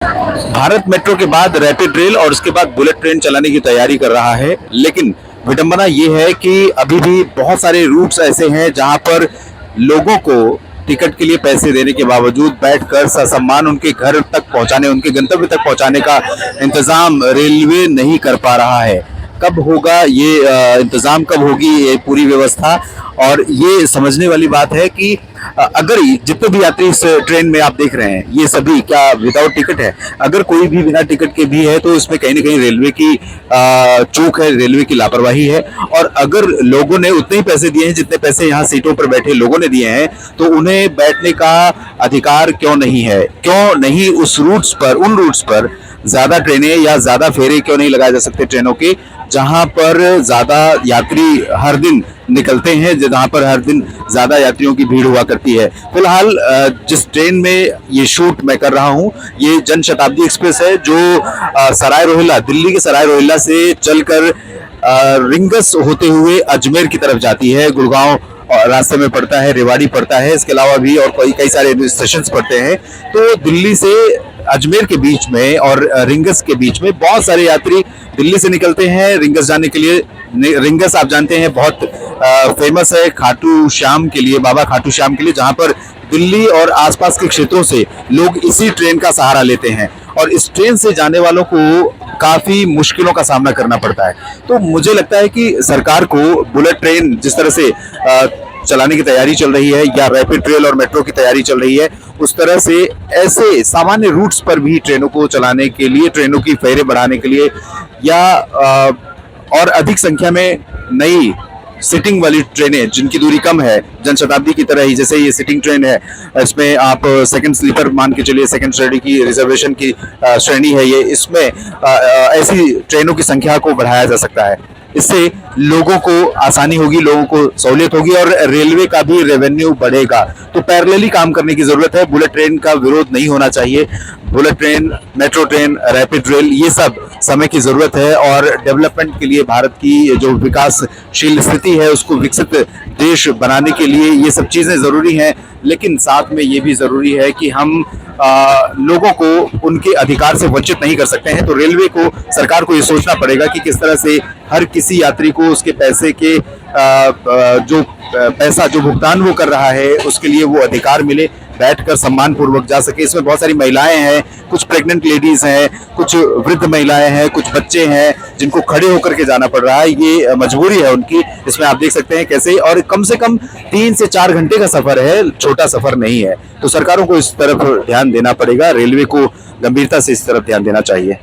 Bharat metro के बाद rapid rail और उसके बाद बुलेट ट्रेन चलाने की तैयारी कर रहा है, लेकिन विडंबना ये है कि अभी भी बहुत सारे रूट्स ऐसे हैं जहां पर लोगों को टिकट के लिए पैसे देने के बावजूद बैठकर ससम्मान उनके घर तक पहुंचाने, उनके गंतव्य तक पहुंचाने का इंतजाम रेलवे नहीं कर पा रहा है। कब होगा ये इंतजाम, कब होगी ये पूरी व्यवस्था? और ये समझने वाली बात है कि अगर जितने भी यात्री इस ट्रेन में आप देख रहे हैं ये सभी क्या विदाउट टिकट है? अगर कोई भी बिना टिकट के भी है तो इसमें कहीं ना कहीं रेलवे की चूक है, रेलवे की लापरवाही है। और अगर लोगों ने उतने ही पैसे दिए हैं जितने पैसे यहाँ सीटों पर बैठे लोगों ने दिए हैं, तो उन्हें बैठने का अधिकार क्यों नहीं है? क्यों नहीं उस रूट्स पर, उन रूट्स पर ज्यादा ट्रेनें या ज्यादा फेरे क्यों नहीं लगाए जा सकते ट्रेनों के, जहां पर ज्यादा यात्री हर दिन निकलते हैं, जहां पर हर दिन ज्यादा यात्रियों की भीड़ हुआ करती है? फिलहाल जिस ट्रेन में ये शूट मैं कर रहा हूं, ये जन शताब्दी एक्सप्रेस है जो सराय रोहिल्ला, दिल्ली के सराय रोहिल्ला से चलकर रिंगस होते हुए अजमेर की तरफ जाती है। गुड़गांव रास्ते में पड़ता है, रेवाड़ी पड़ता है, इसके अलावा भी और कई सारे स्टेशन पड़ते हैं। तो दिल्ली से अजमेर के बीच में और रिंगस के बीच में बहुत सारे यात्री दिल्ली से निकलते हैं रिंगस जाने के लिए। रिंगस आप जानते हैं बहुत फेमस है खाटू श्याम के लिए, बाबा खाटू श्याम के लिए, जहां पर दिल्ली और आसपास के क्षेत्रों से लोग इसी ट्रेन का सहारा लेते हैं और इस ट्रेन से जाने वालों को काफी मुश्किलों का सामना करना पड़ता है। तो मुझे लगता है कि सरकार को बुलेट ट्रेन जिस तरह से चलाने की तैयारी चल रही है या रैपिड रेल और मेट्रो की तैयारी चल रही है, उस तरह से ऐसे सामान्य रूट्स पर भी ट्रेनों को चलाने के लिए, ट्रेनों की फेरे बढ़ाने के लिए या और अधिक संख्या में नई सिटिंग वाली ट्रेनें जिनकी दूरी कम है, जनशताब्दी की तरह ही, जैसे ये सिटिंग ट्रेन है, इसमें आप सेकंड स्लीपर मान के चलिए, सेकंड श्रेणी की रिजर्वेशन की श्रेणी है ये, इसमें ऐसी ट्रेनों की संख्या को बढ़ाया जा सकता है। इससे लोगों को आसानी होगी, लोगों को सहूलियत होगी और रेलवे का भी रेवेन्यू बढ़ेगा। तो पैरेलली काम करने की जरूरत है। बुलेट ट्रेन का विरोध नहीं होना चाहिए। Bullet train, metro train, rapid rail, ये सब समय की जरूरत है और डेवलपमेंट के लिए, भारत की जो विकासशील स्थिति है उसको विकसित देश बनाने के लिए ये सब चीजें जरूरी हैं। लेकिन साथ में ये भी जरूरी है कि हम लोगों को उनके अधिकार से वंचित नहीं कर सकते हैं। तो रेलवे को, सरकार को ये सोचना पड़ेगा कि किस तरह से हर किसी यात्री को उसके पैसे के जो पैसा जो भुगतान वो कर रहा है उसके लिए वो अधिकार मिले, बैठकर सम्मान पूर्वक जा सके। इसमें बहुत सारी महिलाएं हैं, कुछ प्रेग्नेंट लेडीज हैं, कुछ वृद्ध महिलाएं हैं, कुछ बच्चे हैं जिनको खड़े होकर के जाना पड़ रहा है। ये मजबूरी है उनकी। इसमें आप देख सकते हैं कैसे, और कम से कम 3 से 4 घंटे का सफर है, छोटा सफर नहीं है। तो सरकारों को इस तरफ ध्यान देना पड़ेगा, रेलवे को गंभीरता से इस तरफ ध्यान देना चाहिए।